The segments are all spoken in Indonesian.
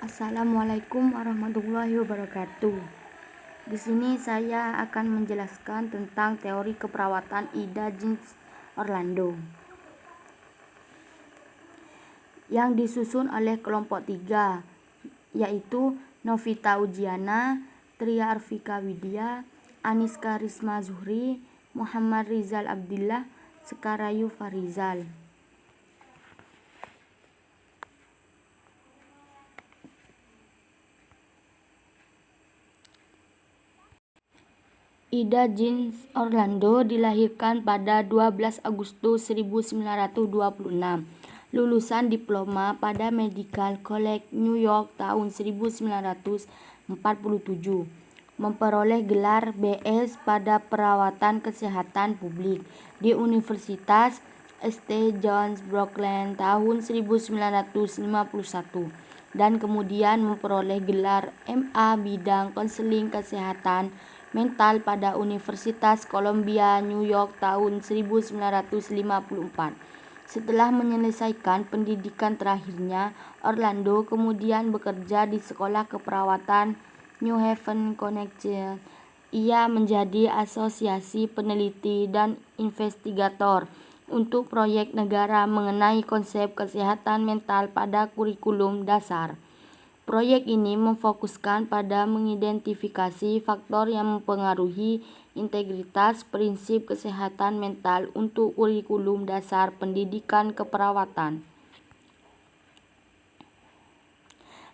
Assalamualaikum warahmatullahi wabarakatuh. Di sini saya akan menjelaskan tentang teori keperawatan Ida Jeans Orlando yang disusun oleh kelompok 3, yaitu Novita Ujiana, Tria Arvika Widya, Aniska Risma Zuhri, Muhammad Rizal Abdillah, Sekarayu Farizal. Ida Jeans Orlando dilahirkan pada 12 Agustus 1926. Lulusan diploma pada Medical College New York tahun 1947. Memperoleh gelar BS pada perawatan kesehatan publik di Universitas St. John's Brooklyn tahun 1951 dan kemudian memperoleh gelar MA bidang konseling kesehatan mental pada Universitas Columbia New York tahun 1954. Setelah menyelesaikan pendidikan terakhirnya, Orlando kemudian bekerja di Sekolah Keperawatan New Haven, Connecticut. Ia menjadi asosiasi peneliti dan investigator untuk proyek negara mengenai konsep kesehatan mental pada kurikulum dasar. Proyek ini memfokuskan pada mengidentifikasi faktor yang mempengaruhi integritas prinsip kesehatan mental untuk kurikulum dasar pendidikan keperawatan.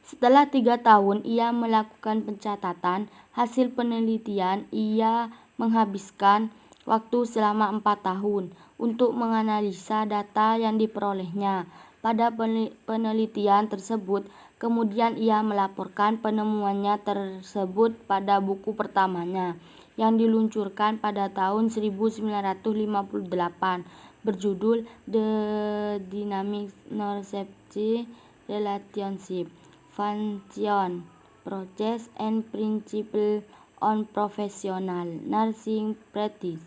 Setelah 3 tahun ia melakukan pencatatan hasil penelitian, ia menghabiskan waktu selama 4 tahun untuk menganalisa data yang diperolehnya. Pada penelitian tersebut, kemudian ia melaporkan penemuannya tersebut pada buku pertamanya yang diluncurkan pada tahun 1958 berjudul The Dynamic Nurse-Patient Relationship, Function, Process and Principle on Professional Nursing Practice.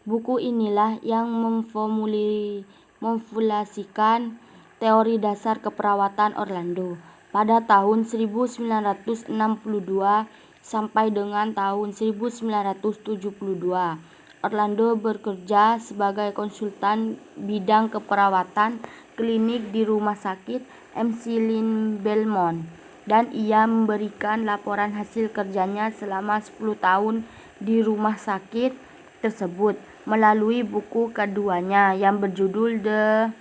Buku inilah yang memformulasikan teori dasar keperawatan Orlando pada tahun 1962 sampai dengan tahun 1972. Orlando bekerja sebagai konsultan bidang keperawatan klinik di Rumah Sakit MC Lynn Belmont, dan ia memberikan laporan hasil kerjanya selama 10 tahun di rumah sakit tersebut melalui buku keduanya yang berjudul The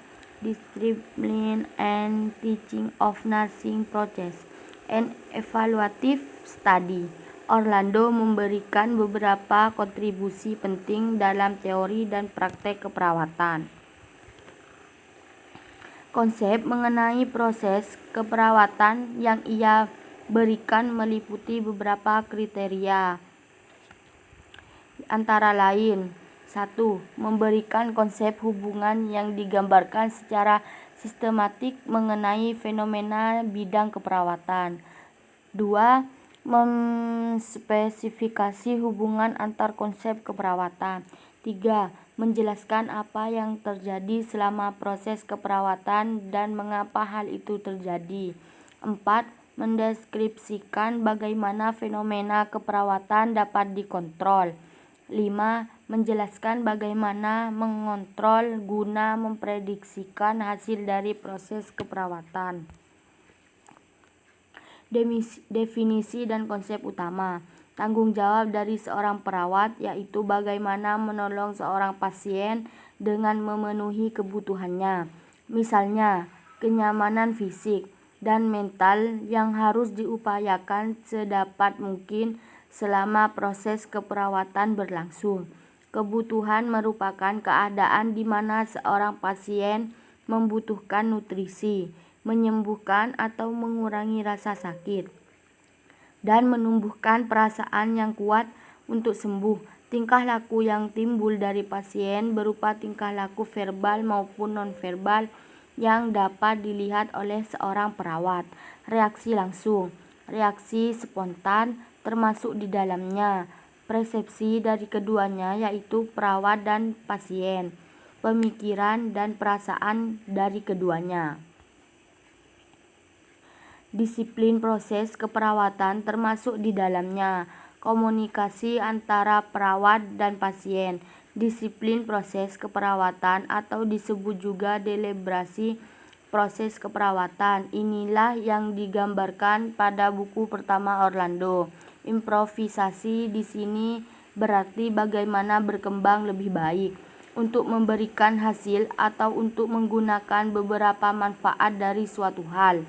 Discipline and Teaching of Nursing Process, an Evaluative Study. Orlando memberikan beberapa kontribusi penting dalam teori dan praktek keperawatan. Konsep mengenai proses keperawatan yang ia berikan meliputi beberapa kriteria, antara lain: 1. Memberikan konsep hubungan yang digambarkan secara sistematik mengenai fenomena bidang keperawatan. 2. Memspesifikasi hubungan antar konsep keperawatan. 3. Menjelaskan apa yang terjadi selama proses keperawatan dan mengapa hal itu terjadi. 4. Mendeskripsikan bagaimana fenomena keperawatan dapat dikontrol. 5. Menjelaskan bagaimana mengontrol guna memprediksikan hasil dari proses keperawatan. Definisi dan konsep utama. Tanggung jawab dari seorang perawat yaitu bagaimana menolong seorang pasien dengan memenuhi kebutuhannya, misalnya kenyamanan fisik dan mental yang harus diupayakan sedapat mungkin selama proses keperawatan berlangsung. Kebutuhan merupakan keadaan di mana seorang pasien membutuhkan nutrisi, menyembuhkan atau mengurangi rasa sakit, dan menumbuhkan perasaan yang kuat untuk sembuh. Tingkah laku yang timbul dari pasien berupa tingkah laku verbal maupun nonverbal yang dapat dilihat oleh seorang perawat. Reaksi langsung, reaksi spontan termasuk di dalamnya persepsi dari keduanya, yaitu perawat dan pasien, pemikiran dan perasaan dari keduanya. Disiplin proses keperawatan termasuk di dalamnya komunikasi antara perawat dan pasien. Disiplin proses keperawatan atau disebut juga deliberasi proses keperawatan. Inilah yang digambarkan pada buku pertama Orlando. Improvisasi di sini berarti bagaimana berkembang lebih baik untuk memberikan hasil atau untuk menggunakan beberapa manfaat dari suatu hal.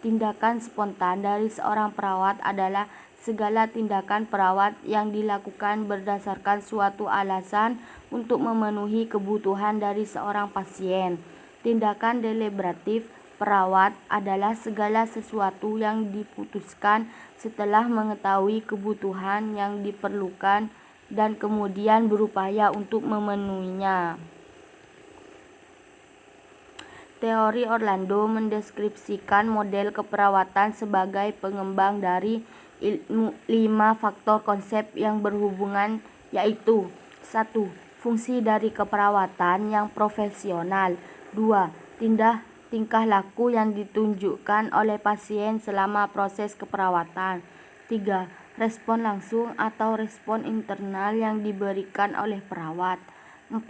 Tindakan spontan dari seorang perawat adalah segala tindakan perawat yang dilakukan berdasarkan suatu alasan untuk memenuhi kebutuhan dari seorang pasien. Tindakan deliberatif perawat adalah segala sesuatu yang diputuskan setelah mengetahui kebutuhan yang diperlukan dan kemudian berupaya untuk memenuhinya. Teori Orlando mendeskripsikan model keperawatan sebagai pengembang dari 5 faktor konsep yang berhubungan, yaitu 1. Fungsi dari keperawatan yang profesional. 2. Tingkah laku yang ditunjukkan oleh pasien selama proses keperawatan. 3. Respon langsung atau respon internal yang diberikan oleh perawat. 4.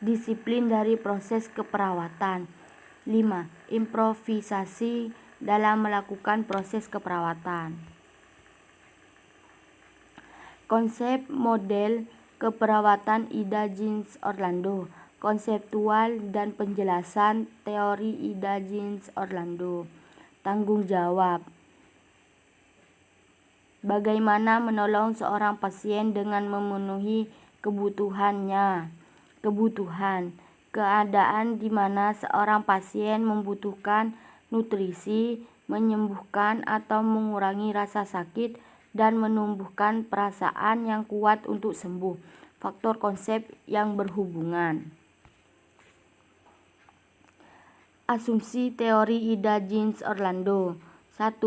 Disiplin dari proses keperawatan. 5. Improvisasi dalam melakukan proses keperawatan. Konsep model keperawatan Ida Jeans Orlando. Konseptual dan penjelasan teori Ida Jeans Orlando. Tanggung jawab. Bagaimana menolong seorang pasien dengan memenuhi kebutuhannya. Kebutuhan. Keadaan di mana seorang pasien membutuhkan nutrisi, menyembuhkan atau mengurangi rasa sakit, dan menumbuhkan perasaan yang kuat untuk sembuh. Faktor konsep yang berhubungan. Asumsi teori Ida Jeans Orlando. 1.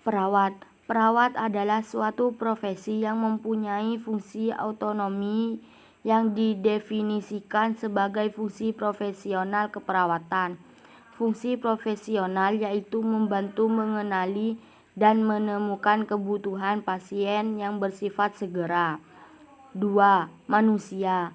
Perawat. Perawat adalah suatu profesi yang mempunyai fungsi autonomi yang didefinisikan sebagai fungsi profesional keperawatan. Fungsi profesional yaitu membantu mengenali dan menemukan kebutuhan pasien yang bersifat segera. 2. Manusia.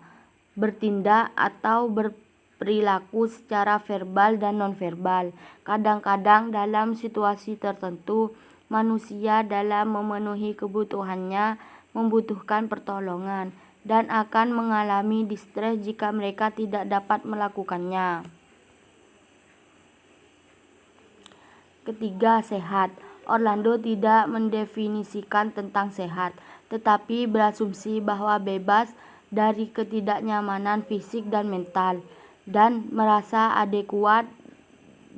Bertindak atau berperilaku secara verbal dan nonverbal. Kadang-kadang dalam situasi tertentu, manusia dalam memenuhi kebutuhannya membutuhkan pertolongan dan akan mengalami distres jika mereka tidak dapat melakukannya. Ketiga, sehat. Orlando tidak mendefinisikan tentang sehat, tetapi berasumsi bahwa bebas dari ketidaknyamanan fisik dan mental, dan merasa adekuat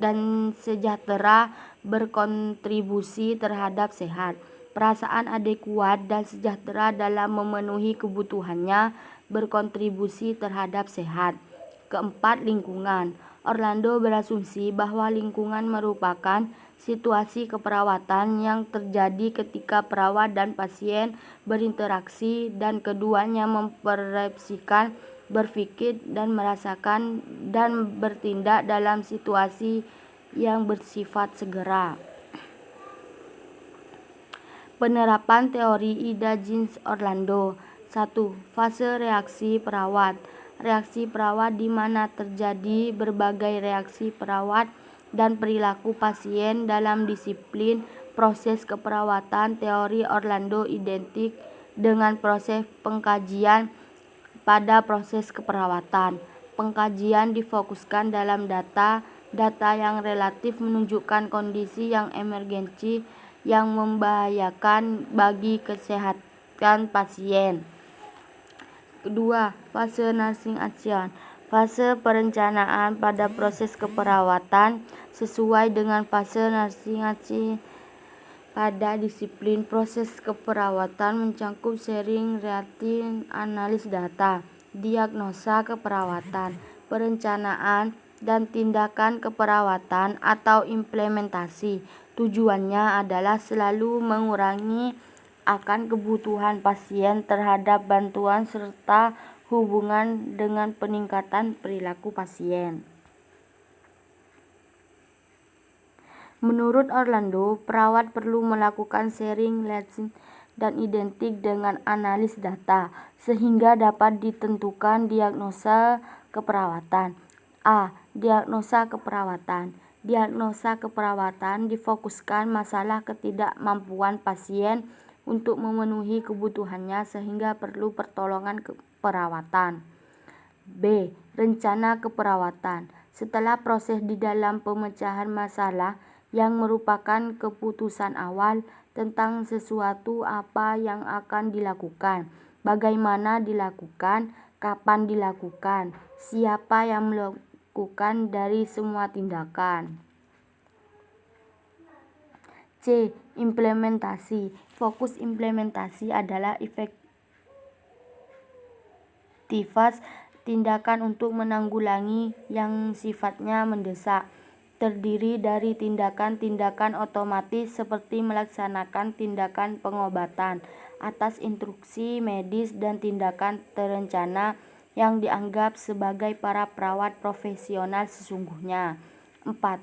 dan sejahtera berkontribusi terhadap sehat. Perasaan adekuat dan sejahtera dalam memenuhi kebutuhannya berkontribusi terhadap sehat. Keempat, lingkungan. Orlando berasumsi bahwa lingkungan merupakan situasi keperawatan yang terjadi ketika perawat dan pasien berinteraksi dan keduanya mempersepsikan, berpikir dan merasakan dan bertindak dalam situasi yang bersifat segera. Penerapan teori Ida Jeans Orlando. 1. Fase reaksi perawat. Reaksi perawat di mana terjadi berbagai reaksi perawat dan perilaku pasien dalam disiplin proses keperawatan. Teori Orlando identik dengan proses pengkajian pada proses keperawatan. Pengkajian difokuskan dalam data yang relatif menunjukkan kondisi yang emergensi yang membahayakan bagi kesehatan pasien. Kedua, fase nursing action. Fase perencanaan pada proses keperawatan sesuai dengan fase nursing action pada disiplin proses keperawatan mencangkup sharing, reacting, analis data, diagnosa keperawatan, perencanaan, dan tindakan keperawatan atau implementasi. Tujuannya adalah selalu mengurangi akan kebutuhan pasien terhadap bantuan serta hubungan dengan peningkatan perilaku pasien. Menurut Orlando, perawat perlu melakukan sharing, listening, dan identik dengan analis data, sehingga dapat ditentukan diagnosa keperawatan. A. Diagnosa keperawatan. Diagnosa keperawatan difokuskan masalah ketidakmampuan pasien untuk memenuhi kebutuhannya sehingga perlu pertolongan keperawatan. B. Rencana keperawatan. Setelah proses di dalam pemecahan masalah yang merupakan keputusan awal tentang sesuatu apa yang akan dilakukan, bagaimana dilakukan, kapan dilakukan, siapa yang melakukan dari semua tindakan. C. Implementasi. Fokus implementasi adalah efektivitas tindakan untuk menanggulangi yang sifatnya mendesak, terdiri dari tindakan-tindakan otomatis seperti melaksanakan tindakan pengobatan atas instruksi medis dan tindakan terencana yang dianggap sebagai para perawat profesional sesungguhnya. 4.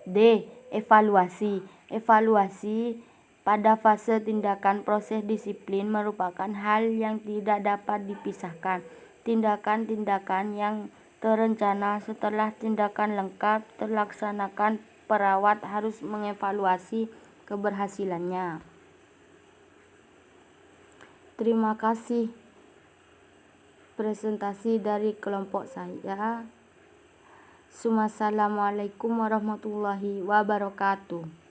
D. Evaluasi. Evaluasi pada fase tindakan proses disiplin merupakan hal yang tidak dapat dipisahkan. Tindakan-tindakan yang terencana setelah tindakan lengkap terlaksanakan, perawat harus mengevaluasi keberhasilannya. Terima kasih presentasi dari kelompok saya. Assalamualaikum warahmatullahi wabarakatuh.